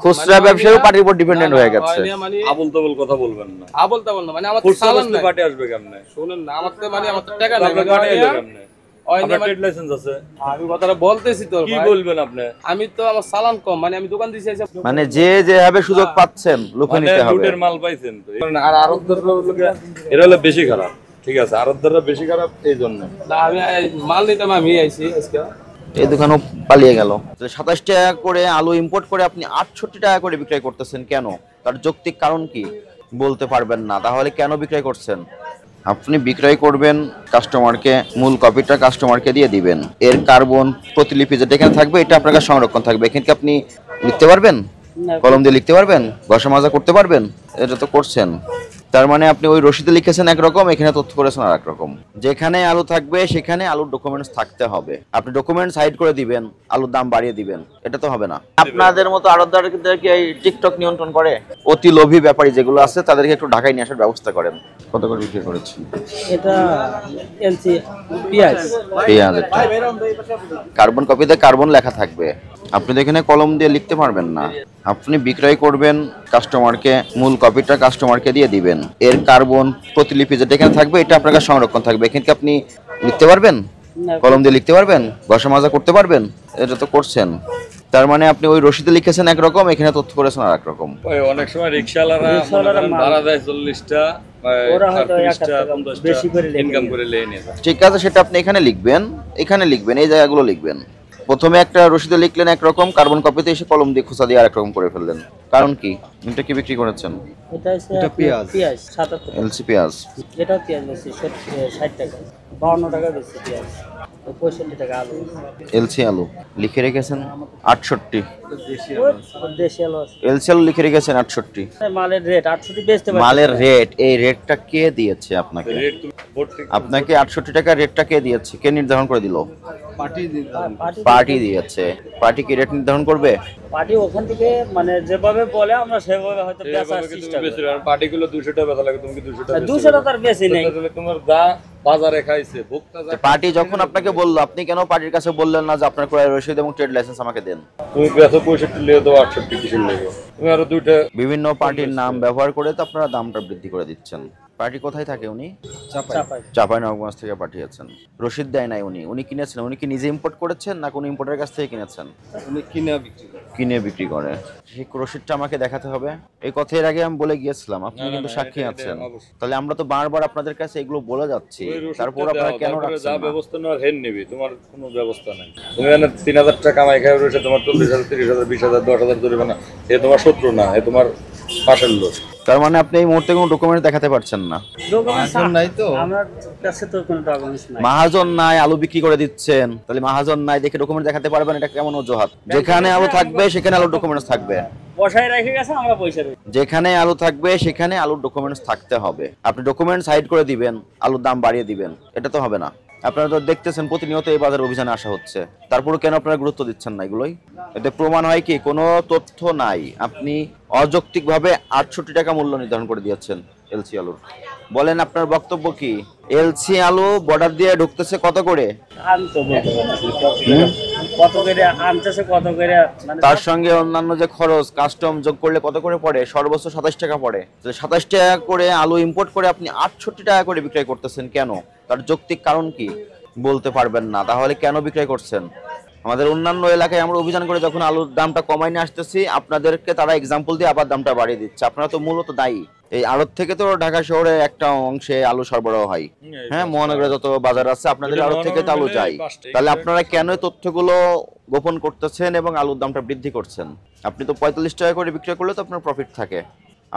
খুচরা ব্যবসায়ী পার্টির উপর ডিপেন্ডেন্ট হয়ে গেছে। মানে আবল তাবল কথা বলবেন না, আবল তাবল না, মানে আমার তো সালান না, পার্টি আসবে কেমনে? শুনেন না, আমার তো মানে আমার তো টাকা নাই, আপনার পার্টি এলো কেমনে? আপনার ট্রেড লাইসেন্স আছে? আমি কথাটা বলতেছি তো, কি বলবেন আপনি? আমি তো আমার সালান কম, মানে আমি দোকান দিছি, মানে যে যেভাবে সুযোগ পাচ্ছেন লুফে নিতে হবে। লুটের মাল পাইছেন তো। আর আরবদাররা এরা হলো বেশি খারাপ, ঠিক আছে? আরবদাররা বেশি খারাপ এই জন্য। না আমি মাল নিতাম, আমি আইছি আজকে। এই দোকানও পালিয়ে গেল। 27 টাকা করে আলু ইম্পোর্ট করে আপনি 68 টাকা করে বিক্রয় করতেছেন কেন? তার যৌক্তিক কারণ কি বলতে পারবেন না, তাহলে কেন বিক্রয় করছেন? আপনি বিক্রয় করবেন, কাস্টমারকে মূল কপিটা কাস্টমারকে দিয়ে দিবেন, এর কার্বন প্রতিলিপি যেটা এখানে থাকবে এটা আপনার কাছে সংরক্ষণ থাকবে। এখানে কি আপনি লিখতে পারবেন? কলম দিয়ে লিখতে পারবেন? ঘষা মাজা করতে পারবেন? এটা তো করছেন। তার মানে আপনি ওই রসিদে লিখেছেন একরকম, এখানে তথ্য করেছেন আর একরকম। যেখানে আলু থাকবে সেখানে আলুর ডকুমেন্টস থাকতে হবে। আপনি ডকুমেন্টস হাইড করে দিবেন, আলুর দাম বাড়িয়ে দিবেন, এটা তো হবে না। আপনাদের মতো আড়তদারদেরকে এই টিকটক নিয়ন্ত্রণ করে অতি লোভী ব্যাপারী যেগুলো আছে তাদেরকে একটু ঢাকায় নিয়ে আসার ব্যবস্থা করেন। কত করে বিক্রি করেছি এটা? এলসি পেঁয়াজ, কার্বন কপিতে কার্বন লেখা থাকবে, আপনি তো এখানে কলম দিয়ে লিখতে পারবেন না। আপনি বিক্রয় করবেন, কাস্টমারকে মূল কপিটা কাস্টমারকে দিয়ে দিবেন, এর কার্বন প্রতিলিপি যেটা এখানে থাকবে এটা আপনার কাছে সংরক্ষণ থাকবে। এখানে কি আপনি লিখতে পারবেন? কলম দিয়ে লিখতে পারবেন? ঘষা মাজা করতে পারবেন? এটা তো করছেন। তার মানে আপনি ওই রসিদে লিখেছেন একরকম, এখানে তথ্য করেছেন আর একরকম। অনেক সময় রিকশাওয়ালারা ভাড়া দেয় 40টা, ইনকাম করে নিয়ে যায়। ঠিক আছে, সেটা আপনি এখানে লিখবেন, এখানে লিখবেন, এই জায়গাগুলো লিখবেন। প্রথমে একটা রসিদে লিখলেন একরকম, কার্বন কপিতে এসে কলম দিয়ে খোঁচা দিয়ে আরেক রকম করে ফেললেন। কারণ কি? এটা কি বিক্রি করেছেন? এটা পেঁয়াজ 77 এলসি পেঁয়াজ। এটা পেঁয়াজ বেশি 60 টাকা, 52 টাকা বেশি পেঁয়াজ, 65 টাকা আলু। এলসি আলু লিখে রেখেছেন 68, দেশি আলু আছে। এলসি আলু লিখে রেখেছেন 68। মালের রেট 68 বেচতে পারে। মালের রেট, এই রেটটা কে দিয়েছে আপনাকে? আপনাকে 68 টাকা রেটটা কে দিয়েছে? কে নির্ধারণ করে দিল? পার্টি দিয়েছে। পার্টি কি রেট নির্ধারণ করবে? পার্টি ওখান থেকে মানে যেভাবে বলে আমরা সেভাবে হয়তো বেচার চেষ্টা করি। পার্টিগুলো 200 টাকা বেচা লাগে, তুমি কি 200 টাকা? 200 টাকা তার বেশি নেই। তোমার দা বাজারে খাইছে ভোক্তা। পার্টি যখন আপনাকে বললো, আপনি কেন পার্টির কাছে বললেন না যে আপনার ক্রয় রসিদ এবং ট্রেড লাইসেন্স আমাকে দেন? তুমি বেচো 65 লিয়ে দাও, 68 কিসের লিয়ে? তুমি আরো দুইটা বিভিন্ন পার্টির নাম ব্যবহার করে তো আপনারা দামটা বৃদ্ধি করে দিচ্ছেন। পার্টি কোথায় থাকে উনি? চাঁপাইনবাবগঞ্জ থেকে পাঠিয়েছেন। রসিদ দেয় নাই উনি, উনি কিনেছেন। উনি কি নিজে ইম্পোর্ট করেছেন না কোনো ইম্পোর্টারের কাছ থেকে কিনেছেন? উনি কিনে বিক্রি করে। সেই রসিদটা আমাকে দেখাতে হবে। এই কথা এর আগে আমি বলে গিয়েছিলাম, আপনি কিন্তু সাক্ষী আছেন। তাহলে আমরা তো বারবার আপনাদের কাছে এগুলো বলে যাচ্ছি, তারপর আপনারা কেন রাখছেন যা না? ব্যবস্থা নেওয়ার হেন নেবে, তোমার কোনো ব্যবস্থা নাই। তুমি এখানে 3000 টাকা কামাই খাই রয়েছে, তোমার 40,000 30,000 20,000 10,000 জরিমানা। এ তোমার শত্রু না, এ তোমার পাশের লোক। তার মানে আপনি এই মুহূর্তে কোনো ডকুমেন্ট দেখাতে পারছেন না? ডকুমেন্ট নাই তো আমার কাছে, তো কোনো ডকুমেন্টস নাই। মাহাজন নাই, আলু বিক্রি করে দিচ্ছেন, তাহলে মাহাজন নাই দেখে ডকুমেন্ট দেখাতে পারবেন? এটা কেমন অজুহাত? যেখানে আলু থাকবে সেখানে আলুর ডকুমেন্টস থাকবে। বসায় রেখে গেছে, আমরা পয়সা দেব। যেখানে আলু থাকবে সেখানে আলুর ডকুমেন্টস থাকতে হবে। আপনি ডকুমেন্টস হাইড করে দিবেন, আলুর দাম বাড়িয়ে দিবেন, এটা তো হবে না। আপনারা তো দেখতেছেন প্রতিনিয়ত এই বাজার অভিযানে আসা হচ্ছে, তারপরে কেন আপনারা গুরুত্ব দিচ্ছেন না এগুলোই? এতে প্রমাণ হয় কি কোনো তথ্য নাই। আপনি অযৌক্তিকভাবে 68 টাকা মূল্য নির্ধারণ করে দিয়েছেন এলসি আলুর। বলেন আপনার বক্তব্য কি? এলসি আলু বর্ডার দিয়ে ঢুকতেছে কত করে? আনতো বলতে পারছি কত করে আনতেছে, কত করে মানে তার সঙ্গে অন্যান্য যে খরচ কাস্টম যোগ করলে কত করে পড়ে? সর্বোচ্চ 27 টাকা পড়ে। 27 টাকা করে আলু ইম্পোর্ট করে আপনি 68 টাকা করে বিক্রয় করতেছেন কেন? তার যৌক্তিক কারণ কি বলতে পারবেন না, তাহলে কেন বিক্রয় করছেন? আমাদের অন্যান্য এলাকায় আমরা অভিযান করে যখন আলুর দামটা কমাই নিয়ে আসতেছি, আপনাদেরকে তারা এক্সাম্পল দিয়ে আবার দামটা বাড়িয়ে দিচ্ছে। আপনারা তো মূলত দায়ী। এই আড়ত থেকে তো ঢাকা শহরে একটা অংশে আলু সরবরাহ হয়, হ্যাঁ, মহানগরে যত বাজার আছে আপনাদের আড়ত থেকে তো আলু যায়। তাহলে আপনারা কেন তথ্যগুলো গোপন করতেছেন এবং আলুর দামটা বৃদ্ধি করছেন? আপনি তো 45 টাকা করে বিক্রি করলে তো আপনার প্রফিট থাকে।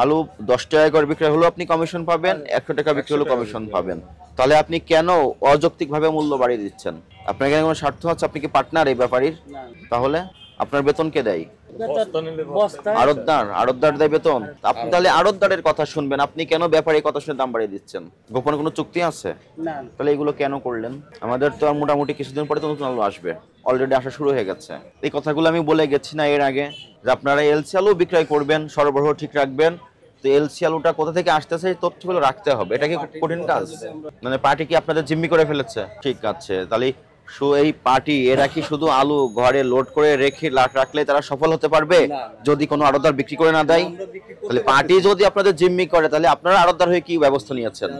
আলু 10 টাকা করে বিক্রি হলেও আপনি কমিশন পাবেন, 100 টাকা বিক্রি হলেও কমিশন পাবেন। তাহলে আপনি কেন অযৌক্তিকভাবে মূল্য বাড়িয়ে দিচ্ছেন? আপনার এখানে কোনো স্বার্থ আছে? আপনি কি পার্টনার এই ব্যাপারীর? তাহলে আপনার বেতন কে দেয়? আড়তদার দেয় বেতন। আপনি তাহলে আড়তদারের কথা শুনবেন, আপনি কেন ব্যাপারীর কথা শুনে দাম বাড়িয়ে দিচ্ছেন? গোপনে কোনো চুক্তি আছে? তাহলে এগুলো কেন করলেন? আমাদের তো আর মোটামুটি কিছুদিন পরে তো নতুন আলু আসবে, অলরেডি আসা শুরু হয়ে গেছে। এই কথাগুলো আমি বলে গেছি না এর আগে যে আপনারা এলসি আলু বিক্রয় করবেন, সরবরাহ ঠিক রাখবেন। তো এলসি আলুটা কোথা থেকে আসতেছে এই তথ্যগুলো রাখতে হবে। এটা কি কঠিন কাজ? মানে পার্টি কি আপনাদের জিম্মি করে ফেলেছে? ঠিক আছে, তাহলে এই পার্টি এরা কি শুধু আলু ঘরে লোড করে রেখে রাখলে তারা সফল হতে পারবে যদি কোনো আড়তদার বিক্রি করে না দেয়? তাহলে পার্টি যদি আপনাদের জিম্মি করে তাহলে আপনারা আড়তদার হয়ে কি ব্যবস্থা নিয়েছেন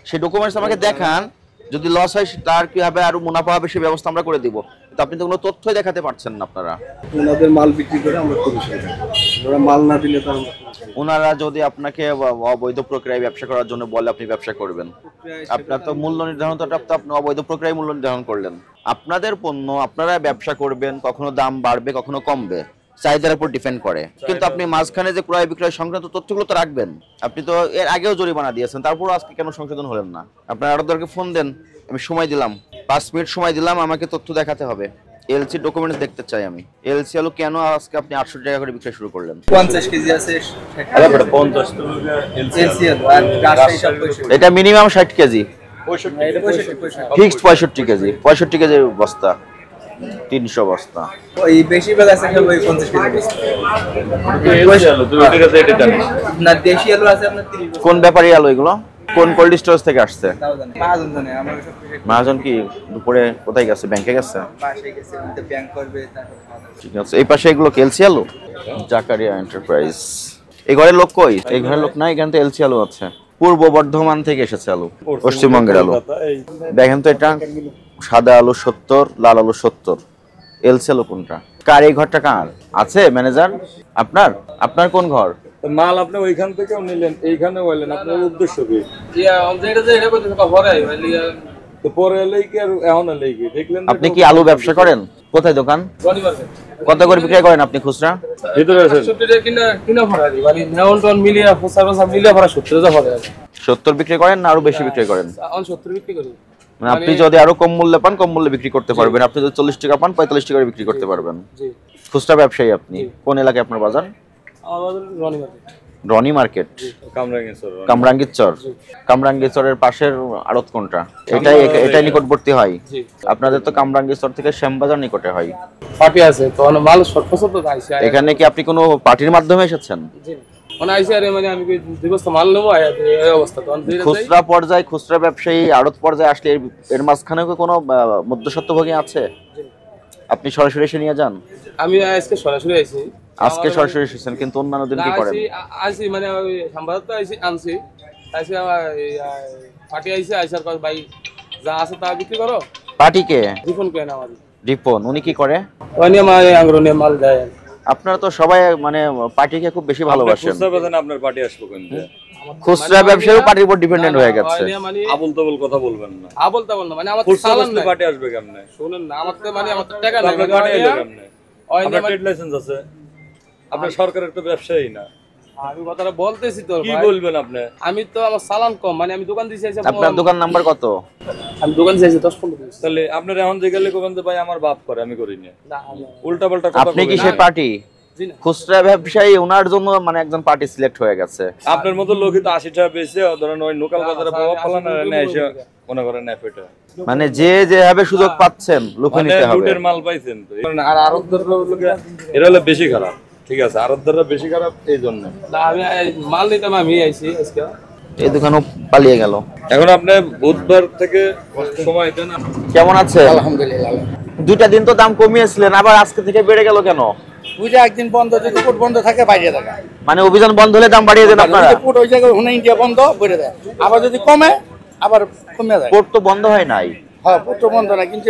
সেই ডকুমেন্টস আমাকে দেখান। যদি লস হয় তার কি হবে আর মুনাফা হবে সেই ব্যবস্থা আমরা করে দিব। তো আপনি তো কোনো তথ্যই দেখাতে পারছেন না আপনারা। ওনাদের মাল বিক্রি করে আমরা কমিশন পাই, ওরা মাল না দিলে তো আমরা ওনারা যদি আপনাকে অবৈধ প্রক্রিয়ায় ব্যবসা করার জন্য বলে আপনি ব্যবসা করবেন, আপনার তো মূল্য নির্ধারণ তো আপনি অবৈধ প্রক্রিয়ায় মূল্য নির্ধারণ করলেন। আপনাদের পণ্য আপনারা ব্যবসা করবেন, কখনো দাম বাড়বে কখনো কমবে, চাহিদার উপর ডিপেন্ড করে। কিন্তু আপনি মাঝখানে যে ক্রয় বিক্রয় সংক্রান্ত তথ্যগুলো তো রাখবেন। আপনি তো এর আগেও জরিমানা দিয়েছেন, তারপরও আজকে কেন সংশোধন হলেন না? আপনার আড়তদারকে ফোন দেন, আমি সময় দিলাম 5 মিনিট সময় দিলাম, আমাকে তথ্য দেখাতে হবে। এলসি ডকুমেন্টস দেখতে চাই আমি। এলসি আলু কেন আজকে আপনি 800 টাকা করে বিক্রি শুরু করলেন? 50 কেজি আছে, আরে বড় 50 এলসি আর রাজশাহী সব 65 এটা মিনিমাম 60 কেজি, 65 ফিক্সড 65 কেজি, 65 কেজির বস্তা, 300 বস্তা। ওই বেশিরভাগ আছে ওই 50 কেজি বস্তা। তুমি ঠিক আছে এটা জানো না, দেশি আলু আছে আপনার 30 কোন ব্যাপারী আলু এগুলো? কোন কোল্ড স্টোরেজ থেকে আসছে? তাও জানেন, মহাজন জানে। আমরা সব কিছু মহাজন কি দুপুরে কোথায় গেছে? ব্যাংকে গেছে? পাশে গেছে, ওইটা ব্যাংক করবে, তারপর খাওয়া দাওয়া। ঠিক আছে। এই পাশে এগুলো এলসি আলু, জাকারিয়া এন্টারপ্রাইজ। এই ঘরের লোক কই? এই ঘরের লোক নাই, এখানে তো এলসি আলু আছে। পূর্ব বর্ধমান থেকে এসেছে আলু, পশ্চিমবঙ্গের আলু। দেখেন তো এটা সাদা আলু 70, লাল আলু 70। এলসি আলু কোনটা? কার এই ঘরটা কার আছে? ম্যানেজার আপনার? আপনার কোন ঘর? মাল আপনি ওইখান থেকেও নিলেন, এইখানে হইলেন, আপনার উদ্দেশ্য কি? ইয়া যেটা যে এটা কইতেছে ভরে ভাই তো পরে এলেই কি আর এখন এলেই কি দেখলেন? আপনি কি আলু ব্যবসা করেন? কোথায় দোকান? রনি মার্কেট কত করে বিক্রি করেন আপনি খুচরা? ভিতরে আছেন 70 টাকা কিনা ভরে দি মানে নেওন টন মিলিয়ে ফসার মিলিয়ে ভরা 70 টাকা ভরে 70 বিক্রি করেন না আরো বেশি বিক্রি করেন? অন 70 বিক্রি করি। মানে আপনি যদি আরো কম মূল্যে পান কম মূল্যে বিক্রি করতে পারবেন, আপনি যদি 40 টাকা পান 45 টাকা করে বিক্রি করতে পারবেন। জি খুচরা ব্যবসায়ী আপনি। কোন এলাকায় আপনার বাজার? আমাদের রনি মার্কেট। রনি মার্কেট, কামরাঙ্গীরচর। কামরাঙ্গীরচর। কামরাঙ্গীরচরের পাশের আড়ত কোনটা? এটাই নিকটবর্তী হয়? জি আপনাদের তো কামরাঙ্গীরচর থেকে শ্যামবাজার নিকটে হয়। পার্টি আছে তো মাল শর্ট পছন্দ আইছে। এখানে কি আপনি কোনো পার্টির মাধ্যমে এসেছেন? জি মানে আইছে আরে মানে আমি দুই বস্তা মাল নেবো এই অবস্থা তো খুচরা পর্যায়ে খুচরা ব্যবসায়ী আড়ত পর্যায়ে আসলে এর মাঝখানে কি কোনো মধ্যস্বত্বভোগী আছে? আপনি সরাসরি এসে নিয়ে যান? আমি আজকে সরাসরি আইছি। আজকে সরাসরি এসেছেন, কিন্তু অন্যান্য দিন কি করেন? আইছি মানে ওই সাম্বাদ তো আইছি আনছি আইছি আমার পার্টি আইছে আইসার পর ভাই যা আছে তা বিক্রি করো। পার্টিকে রিফোন কেন আমাদের রিপন উনি কি করে? ওই নিয়ে মানে আঙ্গুরে মাল দেয়। আপনারা তো সবাই মানে পার্টিকে খুব বেশি ভালোবাসেন। খুচরা বাজারে আপনার পার্টি আসবে কোন দিয়ে? খুচরা ব্যবসায়ীও পার্টির উপর ডিপেন্ডেন্ট হয়ে গেছে। মানে আবল তাবল কথা বলবেন না। আবল তাবল না মানে আমার খুচরা সালান বসলে নাই। পার্টি আসবে কেমনে? শুনুন না আমার তো মানে আমার তো টাকা নাই। আপনার পার্টি এলো কেমনে? ওই আপনার নিয়ে ট্রেড লাইসেন্স আছে? আপনার সরকারের তো ব্যবসায়ী না। আমি কথাটা বলতেছি তো কি ভাই। বলবেন আপনি? আমি তো আমার সালান কম মানে আমি দোকান দিছি আইছি। আপনার দোকান নাম্বার কত? আমি দোকান দিছি 10-15 দিন। তাহলে আপনার এখন যে গেলে কোন ভাই আমার বাপ করে আমি করি না। না আমি উল্টা পাল্টা কথা আপনি কি বলবেন সেই না। পার্টি? জি না খুচরা ব্যবসায়ী ওনার জন্য মানে একজন পার্টি সিলেক্ট হয়ে গেছে। আপনার মতো লোকই তো 80 টাকা বেশি ধরেন ওই লোকাল বাজারে প্রভাব ফেলানো না এসে মনে করেন না পেটা। মানে যে যেভাবে সুযোগ পাচ্ছেন লুফে মানে নিতে হবে। লুটের মাল পাইছেন তো। আর আরবদাররা লোকে এরা হলো বেশি খারাপ। ঠিক আছে, আরবদাররা বেশি খারাপ এই জন্য। না আমি মাল নিতাম আমি আইছি আজকে। এই দোকানও পালিয়ে গেল। এখন আপনি বুধবার থেকে সময় দেন। কেমন আছে? আলহামদুলিল্লাহ। 2টা দিন তো দাম কমিয়েছিলেন, আবার আজকে থেকে বেড়ে গেল কেন? পূজা একদিন বন্ধ, যদি কোর্ট বন্ধ থাকে বাইরে থাকা, মানে অভিযান বন্ধ হলে দাম বাড়িয়ে দেন আপনারা? কোর্ট ওই জায়গায় ওখানে ইন্ডিয়া বন্ধ করে দেয়, আবার যদি কমে আবার কমে যায়। কোর্ট তো বন্ধ হয় নাই, হ্যাঁ কোর্ট বন্ধ না, কিন্তু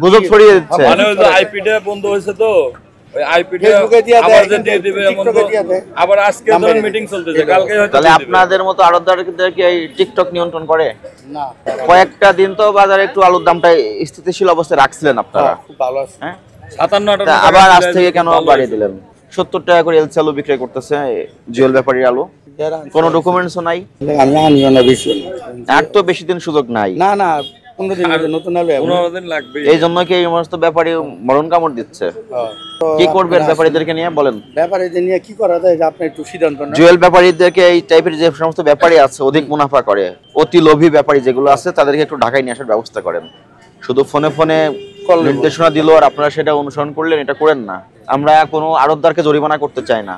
গুজব ছড়িয়ে দিচ্ছে। মানে ওই যে আইপিটা বন্ধ হয়েছে তো ওই আইপিটা ফেসবুকে দিয়ে দেয়, আবার যে কিন্তু দিয়ে দিবে এমন তো টিকটকে দিয়ে দেয়। আবার আজকে ধরেন মিটিং চলতেছে, কালকে হয়তো তাহলে দিয়ে দিবে। আপনাদের মতো আড়তদারদেরকে এই টিকটক নিয়ন্ত্রণ করে? না কয়েকটা দিন তো বাজারে একটু আলুর দামটা স্থিতিশীল অবস্থায় রাখছিলেন আপনারা, খুব ভালো আছে। হ্যাঁ? 57-58 তা টাকা আবার আজ দিলে থেকে কেন ভালো বাড়িয়ে দিলেন? 70 টাকা করে এলসি আলু বিক্রি করতেছে জুয়েল ব্যাপারীর আলু, কোনো ডকুমেন্টসও নাই। আমি আনিও না বেশি, আর তো বেশি দিন সুযোগ নাই, না না 15 দিন নতুন আলু 15 দিন লাগবে। এই জন্য কি এই সমস্ত ব্যাপারী মরণ কামড় দিচ্ছে? কি করবেন ব্যাপারীদেরকে নিয়ে বলেন? ব্যাপারে যে নিয়ে কি করা যায়, আপনি একটু সিদ্ধান্ত নেন। জুয়েল ব্যাপারীদেরকে এই টাইপের যে সমস্ত ব্যাপারী আছে অধিক মুনাফা করে, অতি লোভী ব্যাপারী যেগুলো আছে তাদেরকে একটু ঢাকায় নিয়ে আসার ব্যবস্থা করেন। শুধু ফোনে ফোনে নির্দেশনা দিল আর আপনারা সেটা অনুসরণ করলেন, এটা করেন না। আমরা কোনো আড়তদারকে জরিমানা করতে চাই না,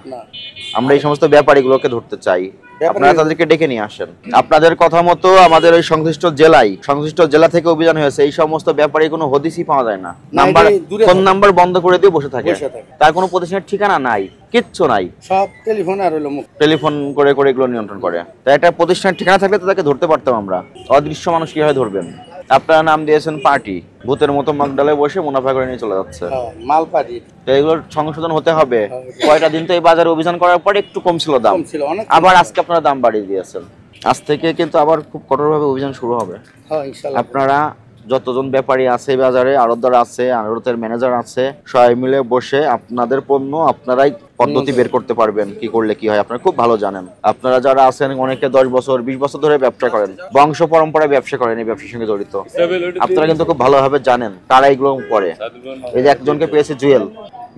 আমরা এই সমস্ত ব্যাপারীগুলোকে ধরতে চাই। আপনারা তাদেরকে ডেকে নিয়ে আসেন। আপনাদের কথা মতো আমাদের ওই সংশ্লিষ্ট জেলা থেকে অভিযান হয়েছে, এই সমস্ত ব্যাপারে কোনো হদিসই পাওয়া যায় না। নাম্বার, ফোন নাম্বার বন্ধ করে দিয়ে বসে থাকে, তার কোনো প্রতিষ্ঠানের ঠিকানা নাই, কিচ্ছু নাই, সব টেলিফোন আর হলো মুখ টেলিফোন করে করে এগুলো নিয়ন্ত্রণ করে। তাই একটা প্রতিষ্ঠানের ঠিকানা থাকলে তো তাকে ধরতে পারতাম আমরা। অদৃশ্য মানুষ কিভাবে ধরবেন? আপনারা নাম দিয়েছেন পার্টি, ভূতের মতো মগডালে বসে মুনাফা করে নিয়ে চলে যাচ্ছে। মাল পাটি, তো এগুলোর সংশোধন হতে হবে। কয়টা দিন তো এই বাজারে অভিযান করার পরে একটু কম ছিল দাম, ছিল অনেক। আবার আজকে আপনারা দাম বাড়িয়ে দিয়েছেন। আজ থেকে কিন্তু আবার খুব কঠোরভাবে অভিযান শুরু হবে। হ্যাঁ ইনশাআল্লাহ। আপনারা যতজন ব্যাপারী আছে বাজারে, আড়তদার আছে, আড়তের ম্যানেজার আছে, সবাই মিলে বসে আপনাদের পণ্য আপনারাই পদ্ধতি বের করতে পারবেন, কি করলে কি হয় আপনারা খুব ভালো জানেন। আপনারা যারা আছেন অনেকে 10 বছর 20 বছর ধরে ব্যবসা করেন, বংশ পরম্পরায় ব্যবসা করেন, এই ব্যবসার সঙ্গে জড়িত, আপনারা কিন্তু খুব ভালোভাবে জানেন কারা এগুলো করে। এই যে একজনকে পেয়েছে জুয়েল,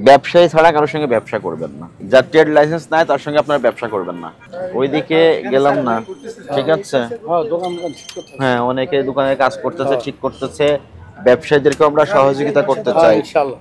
ব্যবসায়ী ছাড়া কারোর সঙ্গে ব্যবসা করবেন না, যার ট্রেড লাইসেন্স নাই তার সঙ্গে আপনারা ব্যবসা করবেন না। ওইদিকে গেলাম না, ঠিক আছে? হ্যাঁ, অনেকে দোকানে কাজ করতেছে, ঠিক করতেছে, ব্যবসায়ীদেরকে আমরা সহযোগিতা করতে চাই। ইনশাআল্লাহ।